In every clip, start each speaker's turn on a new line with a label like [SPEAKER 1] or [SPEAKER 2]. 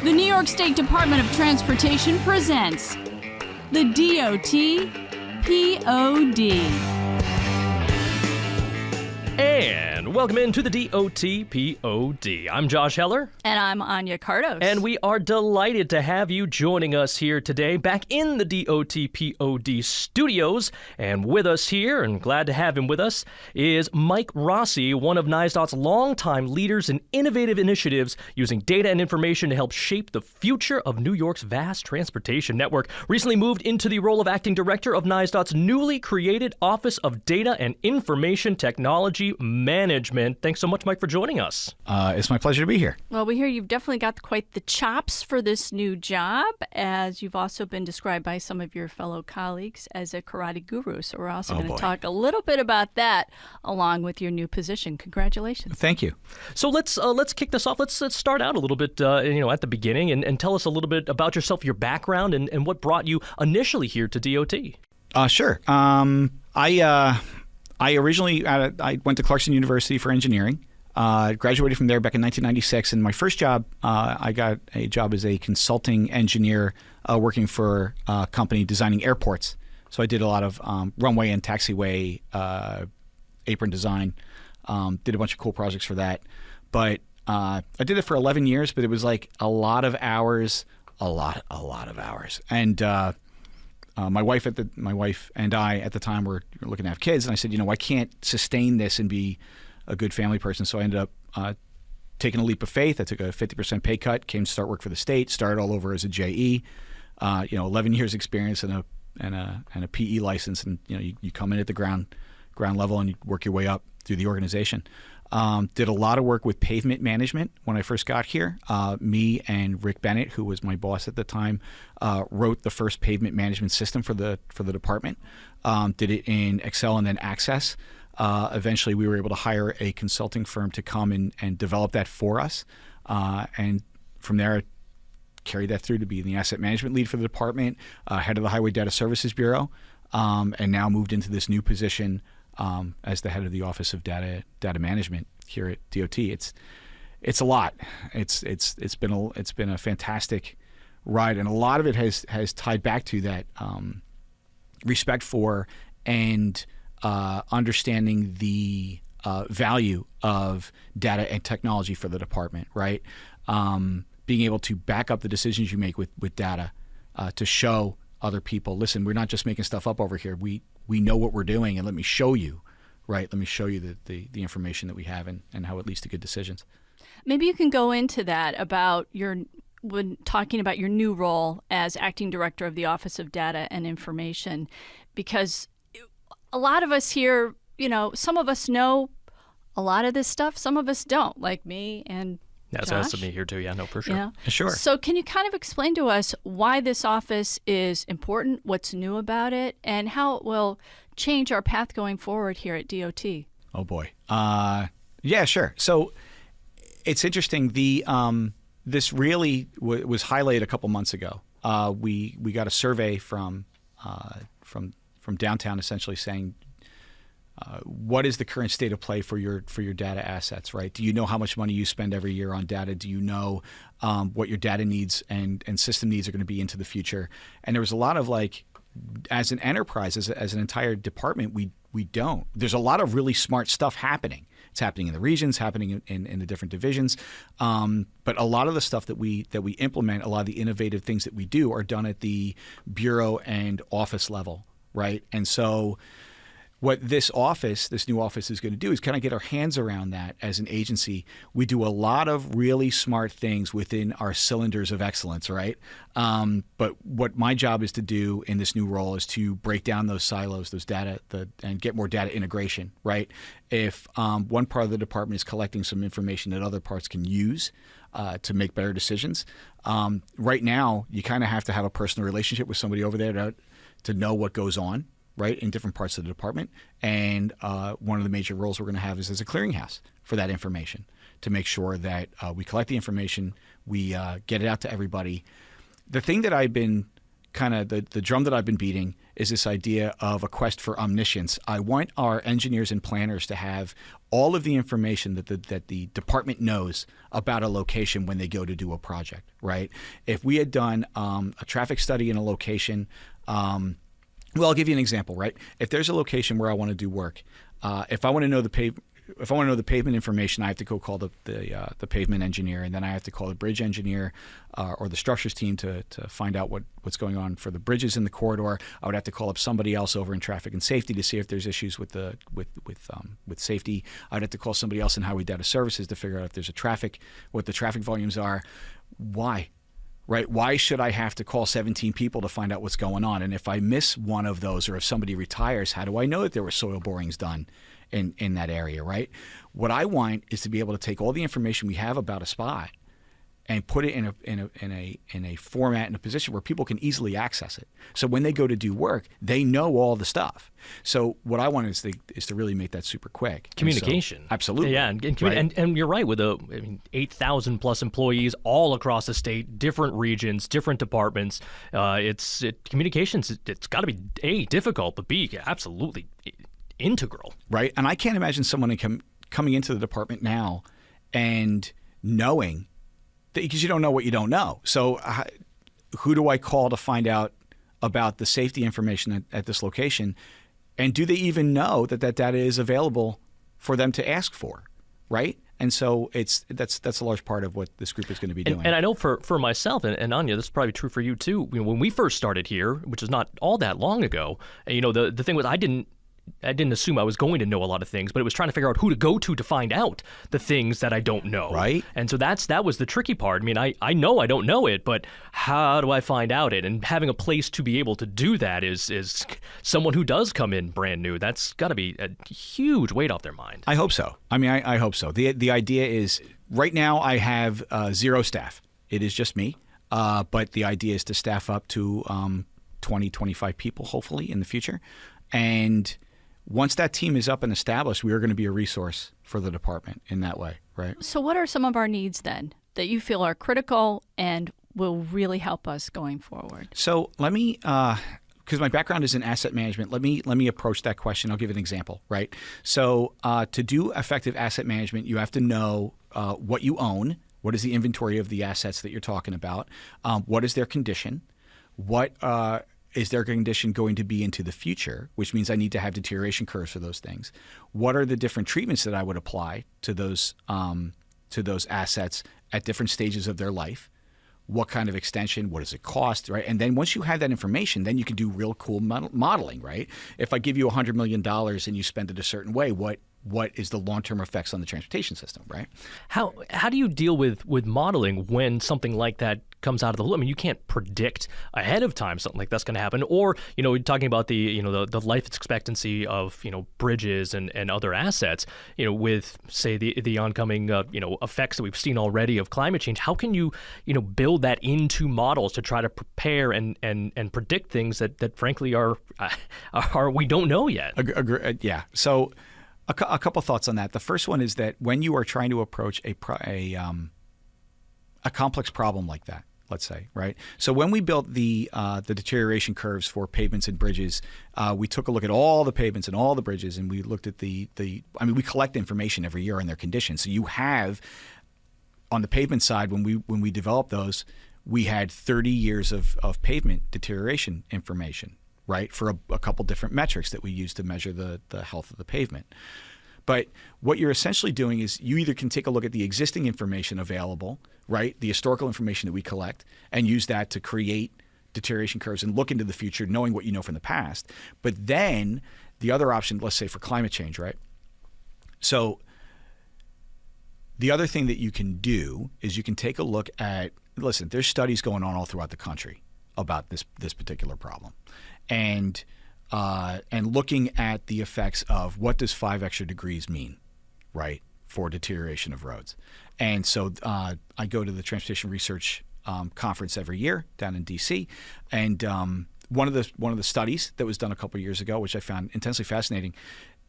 [SPEAKER 1] The New York State Department of Transportation presents the DOT POD.
[SPEAKER 2] And welcome into the DOT POD. I'm Josh Heller.
[SPEAKER 1] And I'm Anya Cardos.
[SPEAKER 2] And we are delighted to have you joining us here today, back in the DOT POD studios. And with us here, and glad to have him with us, is Mike Rossi, one of NYSDOT's longtime leaders in innovative initiatives using data and information to help shape the future of New York's vast transportation network. Recently moved into the role of Acting Director of NYSDOT's newly created Office of Data and Information Technology Management. Thanks so much, Mike, for joining us.
[SPEAKER 3] It's my pleasure to be here.
[SPEAKER 1] Well, we hear you've definitely got quite the chops for this new job, as you've also been described by some of your fellow colleagues as a karate guru. So we're also going to talk a little bit about that along with your new position. Congratulations.
[SPEAKER 3] Thank you.
[SPEAKER 2] So let's kick this off. Let's start out a little bit, at the beginning, and tell us a little bit about yourself, your background, and what brought you initially here to DOT.
[SPEAKER 3] Sure. I originally I went to Clarkson University for engineering. Graduated from there back in 1996, and my first job, I got a job as a consulting engineer working for a company designing airports. So I did a lot of runway and taxiway apron design. Did a bunch of cool projects for that. But I did it for 11 years, but it was like a lot of hours, a lot of hours. And my wife and I at the time were looking to have kids, and I said, I can't sustain this and be a good family person. So I ended up taking a leap of faith. I took a 50% pay cut, came to start work for the state, started all over as a JE. 11 years experience and a PE license, and you come in at the ground level and you work your way up through the organization. Did a lot of work with pavement management when I first got here. Me and Rick Bennett, who was my boss at the time, wrote the first pavement management system for the department. Did it in Excel and then Access. Eventually, we were able to hire a consulting firm to come and develop that for us. And from there, I carried that through to be the asset management lead for the department, head of the Highway Data Services Bureau, and now moved into this new position as the head of the Office of Data Management here at DOT. It's a lot. It's been a fantastic ride, and a lot of it has tied back to that respect for and understanding the value of data and technology for the department. Right, being able to back up the decisions you make with data to show other people, listen, we're not just making stuff up over here. We know what we're doing, and let me show you, right? Let me show you the information that we have and how it leads to good decisions.
[SPEAKER 1] Maybe you can go into that about when talking about your new role as Acting Director of the Office of Data and Information, because a lot of us here, some of us know a lot of this stuff, some of us don't, like me and
[SPEAKER 2] Josh. That's me here too. Yeah, no, for sure.
[SPEAKER 1] Yeah.
[SPEAKER 3] Sure.
[SPEAKER 1] So can you kind of explain to us why this office is important, what's new about it, and how it will change our path going forward here at DOT?
[SPEAKER 3] Oh boy. Yeah, sure. So it's interesting. This really was highlighted a couple months ago. We got a survey from downtown, essentially saying, what is the current state of play for your data assets, right? Do you know how much money you spend every year on data? Do you know what your data needs and system needs are going to be into the future? And there was a lot of as an enterprise, as an entire department, we don't. There's a lot of really smart stuff happening. It's happening in the regions, happening in the different divisions. But a lot of the stuff that we implement, a lot of the innovative things that we do are done at the bureau and office level, right? And so what this new office is going to do is kind of get our hands around that as an agency. We do a lot of really smart things within our cylinders of excellence, right? But what my job is to do in this new role is to break down those silos, those data, and get more data integration, right? If one part of the department is collecting some information that other parts can use to make better decisions, right now you kind of have to have a personal relationship with somebody over there to know what goes on, right, in different parts of the department. And one of the major roles we're going to have is as a clearinghouse for that information to make sure that we collect the information, we get it out to everybody. The thing that I've been kind of the drum that I've been beating is this idea of a quest for omniscience. I want our engineers and planners to have all of the information that the department knows about a location when they go to do a project, right? If we had done a traffic study in a location, well, I'll give you an example, right? If there's a location where I want to do work, if I want to know the pavement information, I have to go call the pavement engineer, and then I have to call the bridge engineer or the structures team to find out what's going on for the bridges in the corridor. I would have to call up somebody else over in traffic and safety to see if there's issues with safety. I'd have to call somebody else in highway data services to figure out if there's what the traffic volumes are. Why? Right? Why should I have to call 17 people to find out what's going on? And if I miss one of those, or if somebody retires, how do I know that there were soil borings done in that area, right? What I want is to be able to take all the information we have about a spot and put it in a format, in a position where people can easily access it. So when they go to do work, they know all the stuff. So what I want is to really make that super quick.
[SPEAKER 2] Communication.
[SPEAKER 3] So, absolutely.
[SPEAKER 2] Yeah, and you're right, with 8,000 plus employees all across the state, different regions, different departments. Communications, it's got to be A, difficult, but B, absolutely integral.
[SPEAKER 3] Right. And I can't imagine someone coming into the department now and knowing, because you don't know what you don't know. So who do I call to find out about the safety information at this location? And do they even know that data is available for them to ask for, right? And so that's a large part of what this group is going to be doing.
[SPEAKER 2] And I know for myself, and Anya, this is probably true for you too. When we first started here, which is not all that long ago, the thing was I didn't assume I was going to know a lot of things, but it was trying to figure out who to go to find out the things that I don't know.
[SPEAKER 3] Right.
[SPEAKER 2] And so that was the tricky part. I mean, I know I don't know it, but how do I find out it? And having a place to be able to do that is someone who does come in brand new. That's got to be a huge weight off their mind.
[SPEAKER 3] I hope so. I mean, I hope so. The idea is, right now I have 0 staff. It is just me. But the idea is to staff up to 20, 25 people, hopefully, in the future. And once that team is up and established, we are going to be a resource for the department in that way, right?
[SPEAKER 1] So what are some of our needs then that you feel are critical and will really help us going forward?
[SPEAKER 3] So let me, because my background is in asset management, let me approach that question. I'll give an example, right? So to do effective asset management, you have to know what you own. What is the inventory of the assets that you're talking about? What is their condition? What is their condition going to be into the future, which means I need to have deterioration curves for those things. What are the different treatments that I would apply to those assets at different stages of their life? What kind of extension? What does it cost? Right? And then once you have that information, then you can do real cool modeling, right? If I give you $100 million and you spend it a certain way, what is the long-term effects on the transportation system, right?
[SPEAKER 2] How do you deal with modeling when something like that comes out of the blue? I mean, you can't predict ahead of time something like that's going to happen. Or, talking about the life expectancy of, bridges and other assets, with, say, the oncoming, effects that we've seen already of climate change. How can you, build that into models to try to prepare and predict things that frankly are we don't know yet?
[SPEAKER 3] Yeah. So a couple thoughts on that. The first one is that when you are trying to approach a complex problem like that, let's say, right? So when we built the deterioration curves for pavements and bridges, we took a look at all the pavements and all the bridges, and we looked at we collect information every year on their condition. So you have, on the pavement side, when we developed those, we had 30 years of pavement deterioration information, right, for a couple different metrics that we use to measure the health of the pavement. But what you're essentially doing is you either can take a look at the existing information available, right, the historical information that we collect, and use that to create deterioration curves and look into the future, knowing what you know from the past. But then the other option, let's say for climate change, right? So the other thing that you can do is you can take a look at, listen, there's studies going on all throughout the country about this particular problem. And looking at the effects of what does 5 extra degrees mean, right, for deterioration of roads. And so I go to the Transportation Research Conference every year down in D.C. And one of the studies that was done a couple of years ago, which I found intensely fascinating,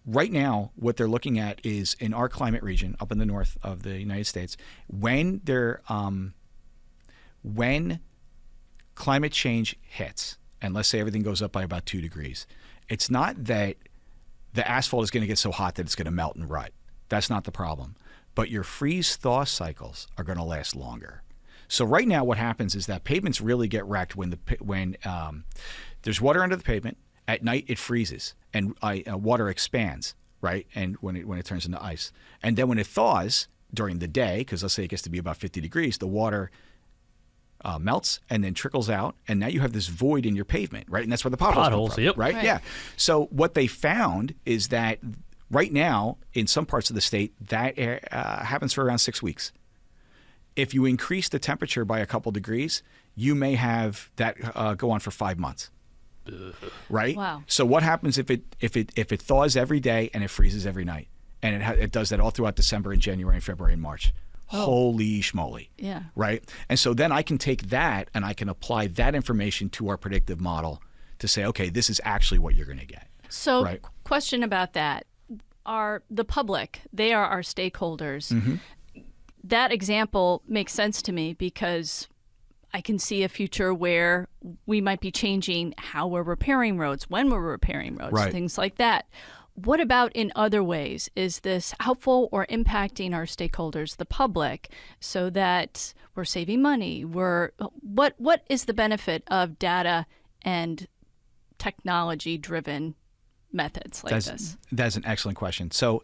[SPEAKER 3] right now what they're looking at is in our climate region up in the north of the United States, when climate change hits, and let's say everything goes up by about 2 degrees, it's not that the asphalt is going to get so hot that it's going to melt and rut. That's not the problem. But your freeze-thaw cycles are going to last longer. So right now what happens is that pavements really get wrecked when there's water under the pavement. At night it freezes and water expands, right? And when it turns into ice. And then when it thaws during the day, because let's say it gets to be about 50 degrees, the water melts and then trickles out, and now you have this void in your pavement, right? And that's where the potholes come from,
[SPEAKER 2] yep.
[SPEAKER 3] right? Yeah. So what they found is that right now, in some parts of the state, that happens for around 6 weeks. If you increase the temperature by a couple degrees, you may have that go on for 5 months. Right?
[SPEAKER 1] Wow.
[SPEAKER 3] So what happens if it thaws every day and it freezes every night, and it does that all throughout December and January and February and March? Oh. Holy schmoly.
[SPEAKER 1] Yeah.
[SPEAKER 3] Right? And so then I can take that and I can apply that information to our predictive model to say, okay, this is actually what you're going to get.
[SPEAKER 1] So,
[SPEAKER 3] right?
[SPEAKER 1] Question about that. Are the public, they are our stakeholders.
[SPEAKER 3] Mm-hmm.
[SPEAKER 1] That example makes sense to me because I can see a future where we might be changing how we're repairing roads, when we're repairing roads,
[SPEAKER 3] right.
[SPEAKER 1] Things like that. What about in other ways? Is this helpful or impacting our stakeholders, the public, so that we're saving money? What is the benefit of data and technology-driven methods like this?
[SPEAKER 3] That's an excellent question. So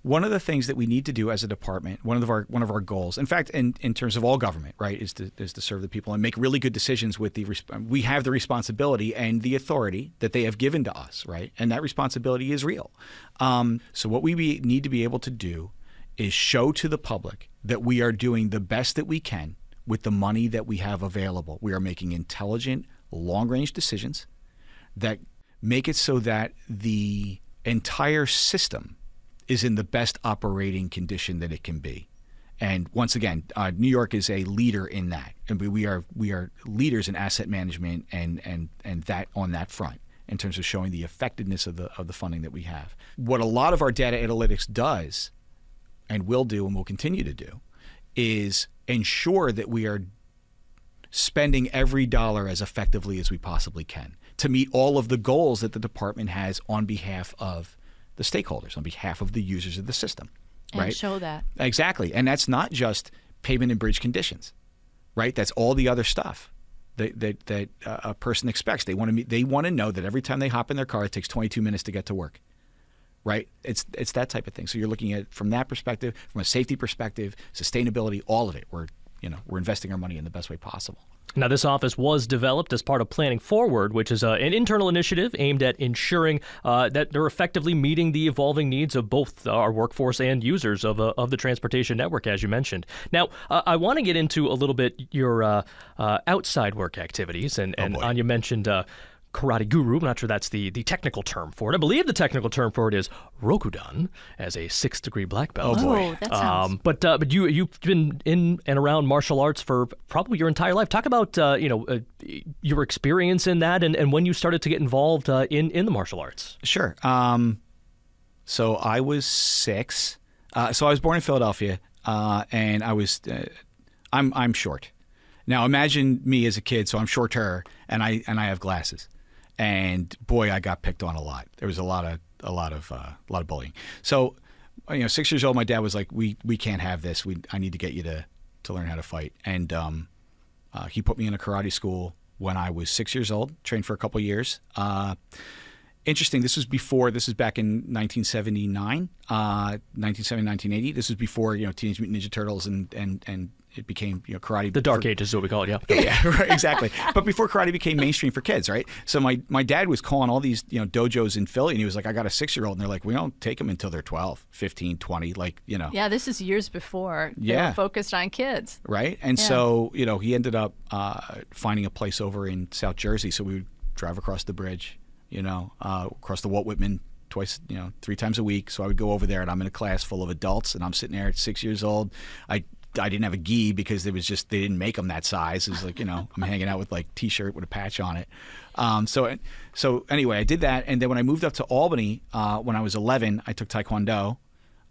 [SPEAKER 3] one of the things that we need to do as a department, one of our goals, in fact, in terms of all government, right, is to serve the people and make really good decisions with we have the responsibility and the authority that they have given to us, right? And that responsibility is real. So what we need to be able to do is show to the public that we are doing the best that we can with the money that we have available. We are making intelligent, long-range decisions that make it so that the entire system is in the best operating condition that it can be. And once again, New York is a leader in that, and we are leaders in asset management and that on that front in terms of showing the effectiveness of the funding that we have. What a lot of our data analytics does, and will do, and will continue to do, is ensure that we are spending every dollar as effectively as we possibly can to meet all of the goals that the department has on behalf of the stakeholders, on behalf of the users of the system, right?
[SPEAKER 1] And show that.
[SPEAKER 3] Exactly. And that's not just pavement and bridge conditions, right? That's all the other stuff that a person expects. They want to know that every time they hop in their car, it takes 22 minutes to get to work, right? It's that type of thing. So you're looking at it from that perspective, from a safety perspective, sustainability, all of it. We're investing our money in the best way possible.
[SPEAKER 2] Now, this office was developed as part of Planning Forward, which is an internal initiative aimed at ensuring that they're effectively meeting the evolving needs of both our workforce and users of the transportation network, as you mentioned. Now, I want to get into a little bit your outside work activities, and Anya mentioned Karate Guru. I'm not sure that's the technical term for it. I believe the technical term for it is Rokudan, as a 6th-degree black belt.
[SPEAKER 3] Oh boy!
[SPEAKER 1] Oh, that sounds...
[SPEAKER 2] But you've been in and around martial arts for probably your entire life. Talk about your experience in that and when you started to get involved in the martial arts.
[SPEAKER 3] Sure. So I was 6. So I was born in Philadelphia, and I was I'm short. Now imagine me as a kid. So I'm shorter, and I have glasses. And boy, I got picked on a lot. There was a lot of bullying. So, 6 years old, my dad was like, "We can't have this. I need to get you to learn how to fight." And he put me in a karate school when I was 6 years old. Trained for a couple years. Interesting. This was back in 1979, 1980. This was before Teenage Mutant Ninja Turtles and it became karate.
[SPEAKER 2] The Dark Ages is what we call it, yeah.
[SPEAKER 3] Yeah, right, exactly. But before karate became mainstream for kids, right? So my dad was calling all these dojos in Philly, and he was like, "I got a 6-year-old," and they're like, "We don't take them until they're 12, 15, 20,
[SPEAKER 1] Yeah, this is years before they were focused on kids.
[SPEAKER 3] Right, and so he ended up finding a place over in South Jersey, so we would drive across the bridge, across the Walt Whitman twice, 3 times a week. So I would go over there, and I'm in a class full of adults, and I'm sitting there at 6 years old. I didn't have a gi because they didn't make them that size. It was like, I'm hanging out with like T-shirt with a patch on it. So anyway, I did that. And then when I moved up to Albany, when I was 11, I took Taekwondo.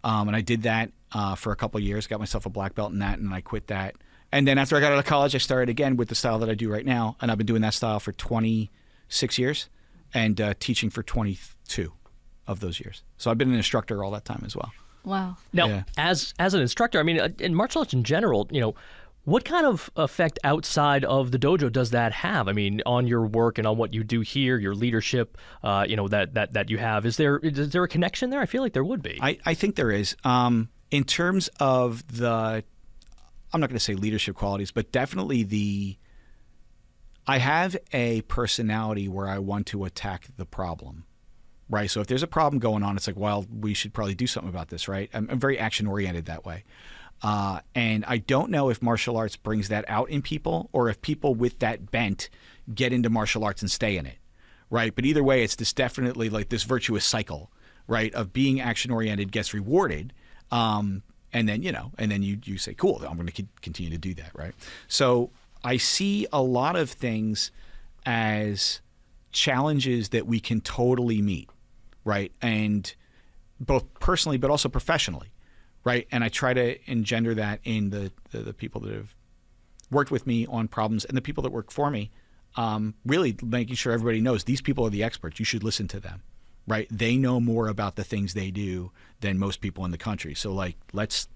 [SPEAKER 3] And I did that for a couple of years, got myself a black belt in that, and I quit that. And then after I got out of college, I started again with the style that I do right now, and I've been doing that style for 26 years and teaching for 22 of those years. So I've been an instructor all that time as well.
[SPEAKER 1] Wow.
[SPEAKER 2] Now, as an instructor, I mean, in martial arts in general, what kind of effect outside of the dojo does that have? I mean, on your work and on what you do here, your leadership, that you have. Is there a connection there? I feel like there would be.
[SPEAKER 3] I think there is. In terms of I'm not going to say leadership qualities, but definitely I have a personality where I want to attack the problem. Right. So if there's a problem going on, it's like, well, we should probably do something about this. Right. I'm very action oriented that way. And I don't know if martial arts brings that out in people or if people with that bent get into martial arts and stay in it. Right. But either way, it's definitely like this virtuous cycle, right, of being action oriented gets rewarded. And then you say, cool, I'm going to continue to do that. Right. So I see a lot of things as challenges that we can totally meet. Right. And both personally, but also professionally. Right. And I try to engender that in the people that have worked with me on problems and the people that work for me, really making sure everybody knows these people are the experts. You should listen to them. Right. They know more about the things they do than most people in the country. So like, let's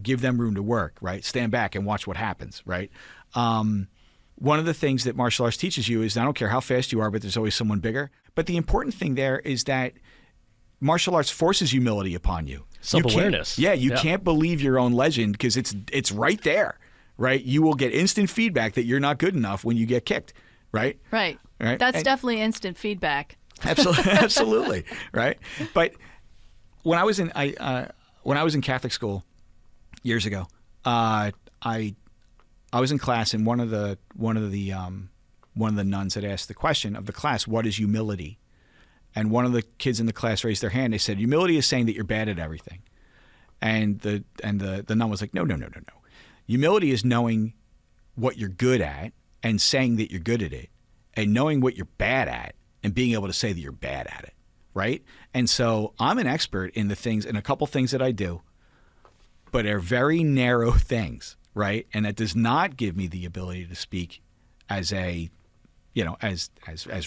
[SPEAKER 3] give them room to work. Right. Stand back and watch what happens. Right. One of the things that martial arts teaches you is I don't care how fast you are, but there's always someone bigger. But the important thing there is that martial arts forces humility upon you.
[SPEAKER 2] Self-awareness.
[SPEAKER 3] You can't believe your own legend because it's right there, right? You will get instant feedback that you're not good enough when you get kicked, right?
[SPEAKER 1] Right. That's definitely instant feedback.
[SPEAKER 3] Absolutely, right? But when I was in Catholic school years ago, I was in class and one of the nuns had asked the question of the class, "What is humility?" And one of the kids in the class raised their hand. They said, "Humility is saying that you're bad at everything." And the nun was like, No. Humility is knowing what you're good at and saying that you're good at it, and knowing what you're bad at and being able to say that you're bad at it, right? And so I'm an expert in a couple things that I do, but are very narrow things, right? And that does not give me the ability to speak as as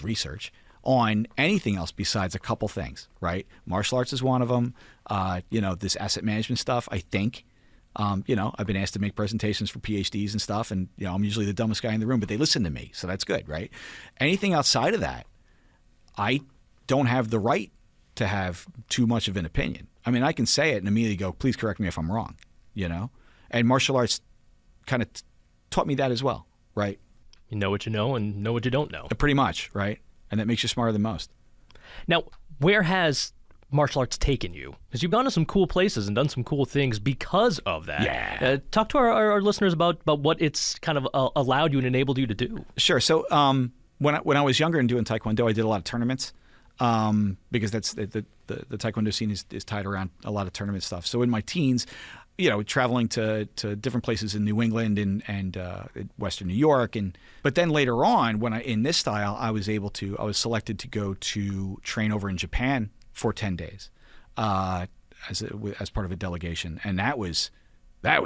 [SPEAKER 3] research on anything else besides a couple things, right? Martial arts is one of them. This asset management stuff, I think. I've been asked to make presentations for PhDs and stuff, and I'm usually the dumbest guy in the room, but they listen to me, so that's good, right? Anything outside of that, I don't have the right to have too much of an opinion. I mean, I can say it and immediately go, please correct me if I'm wrong, And martial arts kind of taught me that as well, right?
[SPEAKER 2] You know what you know and know what you don't know.
[SPEAKER 3] Pretty much, right? And that makes you smarter than most.
[SPEAKER 2] Now, where has martial arts taken you? Because you've gone to some cool places and done some cool things because of that.
[SPEAKER 3] Yeah.
[SPEAKER 2] Talk to our listeners about what it's kind of allowed you and enabled you to do.
[SPEAKER 3] Sure. So when I was younger and doing Taekwondo, I did a lot of tournaments because that's the Taekwondo scene is tied around a lot of tournament stuff. So in my teens, traveling to different places in New England and Western New York, but then later on, in this style, I was selected to go to train over in Japan for 10 days as part of a delegation, and that was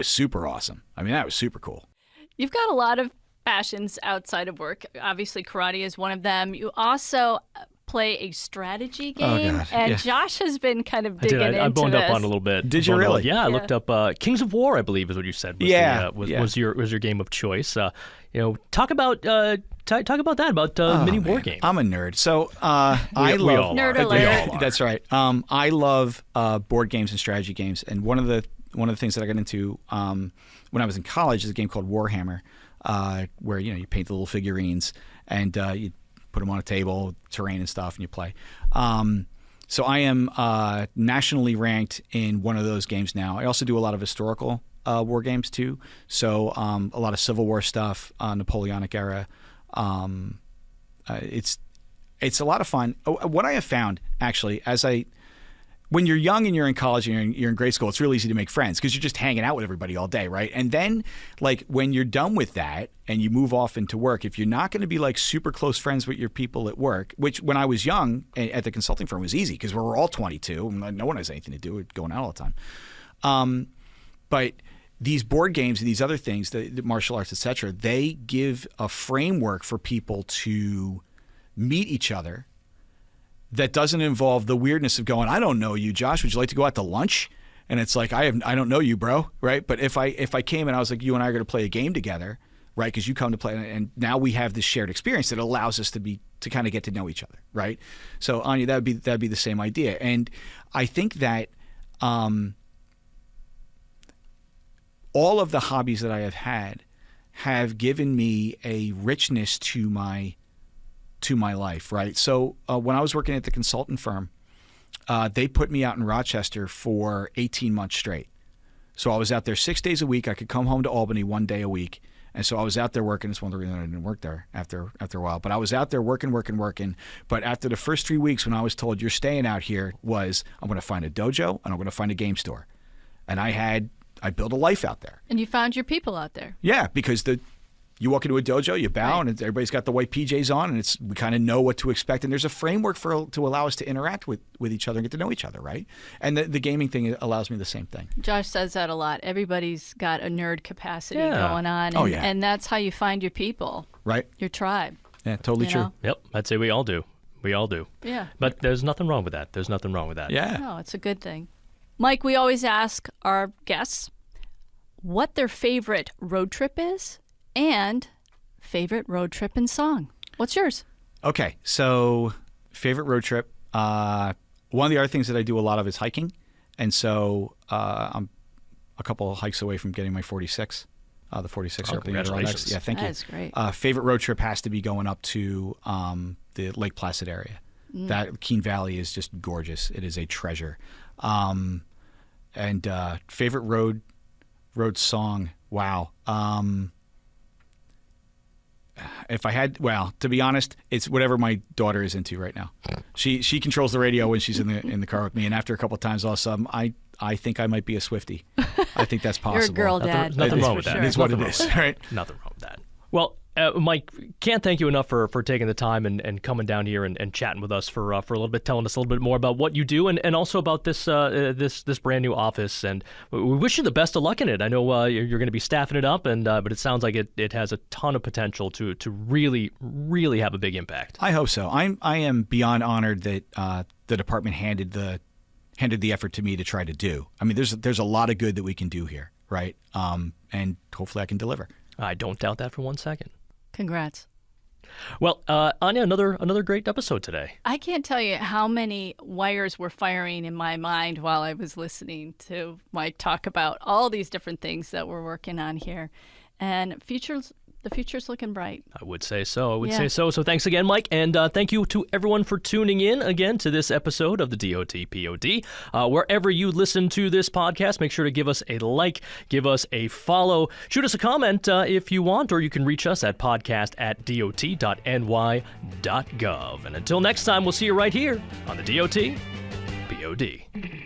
[SPEAKER 3] super awesome. I mean, that was super cool.
[SPEAKER 1] You've got a lot of passions outside of work. Obviously, karate is one of them. You also play a strategy game, and Josh has been kind of digging into this.
[SPEAKER 2] I boned up on it a little bit.
[SPEAKER 3] Did you really?
[SPEAKER 2] Yeah, I looked up Kings of War, I believe is what you said. Was your game of choice. Talk about that about mini war games.
[SPEAKER 3] I'm a nerd, so I love
[SPEAKER 1] nerd alert.
[SPEAKER 3] That's right. I love board games and strategy games, and one of the things that I got into when I was in college is a game called Warhammer, where you paint the little figurines and you put them on a table, terrain and stuff, and you play. So I am nationally ranked in one of those games now. I also do a lot of historical war games too. So a lot of Civil War stuff, Napoleonic era. It's a lot of fun. What I have found, actually, when you're young and you're in college and you're in grade school, it's really easy to make friends because you're just hanging out with everybody all day, right? And then, when you're done with that and you move off into work, if you're not going to be super close friends with your people at work, which when I was young at the consulting firm was easy because we were all 22 and no one has anything to do with going out all the time. But these board games and these other things, the martial arts, etc., they give a framework for people to meet each other that doesn't involve the weirdness of going, I don't know you, Josh. Would you like to go out to lunch? And it's like, I don't know you, bro, right? But if I came and I was like, you and I are going to play a game together, right? Because you come to play, and now we have this shared experience that allows us to kind of get to know each other, right? So Anya, that'd be the same idea. And I think that all of the hobbies that I have had have given me a richness to my life, right? So when I was working at the consultant firm, they put me out in Rochester for 18 months straight. So I was out there 6 days a week. I could come home to Albany 1 day a week. And so I was out there working. It's one of the reasons I didn't work there after a while. But I was out there working. But after the first 3 weeks when I was told, you're staying out here, I'm going to find a dojo and I'm going to find a game store. And I built a life out there.
[SPEAKER 1] And you found your people out there.
[SPEAKER 3] Yeah, because you walk into a dojo, you bow, right, and everybody's got the white PJs on, and we kind of know what to expect. And there's a framework to allow us to interact with each other and get to know each other, right? And the gaming thing allows me the same thing.
[SPEAKER 1] Josh says that a lot. Everybody's got a nerd capacity going on. And, and that's how you find your people. Right. Your tribe.
[SPEAKER 3] Yeah, totally true.
[SPEAKER 1] Know?
[SPEAKER 2] Yep, I'd say we all do.
[SPEAKER 1] Yeah.
[SPEAKER 2] But there's nothing wrong with that.
[SPEAKER 3] Yeah.
[SPEAKER 1] No, it's a good thing. Mike, we always ask our guests what their favorite road trip is and favorite road trip and song. What's yours?
[SPEAKER 3] Okay, so favorite road trip. One of the other things that I do a lot of is hiking. And so I'm a couple of hikes away from getting my 46. The 46
[SPEAKER 2] congratulations.
[SPEAKER 3] Yeah, thank you.
[SPEAKER 1] That's great.
[SPEAKER 3] Favorite road trip has to be going up to the Lake Placid area. That Keene Valley is just gorgeous. It is a treasure. And favorite road song. Wow. If I had, to be honest, it's whatever my daughter is into right now. She controls the radio when she's in the car with me, and after a couple of times, all of a sudden, I think I might be a Swiftie. I think that's possible.
[SPEAKER 1] You're a girl dad.
[SPEAKER 2] Nothing wrong with that.
[SPEAKER 3] It is what it is, right?
[SPEAKER 2] Nothing wrong with that. Well, Mike, can't thank you enough for taking the time and coming down here and chatting with us for a little bit, telling us a little bit more about what you do and also about this brand new office. And we wish you the best of luck in it. I know you're going to be staffing it up, but it sounds like it has a ton of potential to really, really have a big impact.
[SPEAKER 3] I hope so. I am beyond honored that the department handed the effort to me to try to do. I mean, there's a lot of good that we can do here, right? And hopefully I can deliver.
[SPEAKER 2] I don't doubt that for 1 second.
[SPEAKER 1] Congrats.
[SPEAKER 2] Well, Anya, another great episode today.
[SPEAKER 1] I can't tell you how many wires were firing in my mind while I was listening to Mike talk about all these different things that we're working on here. And the future's looking bright.
[SPEAKER 2] I would say so. So thanks again, Mike. And thank you to everyone for tuning in again to this episode of the DOT POD. Wherever you listen to this podcast, make sure to give us a like, give us a follow, shoot us a comment if you want, or you can reach us at podcast@dot.ny.gov. And until next time, we'll see you right here on the DOT POD.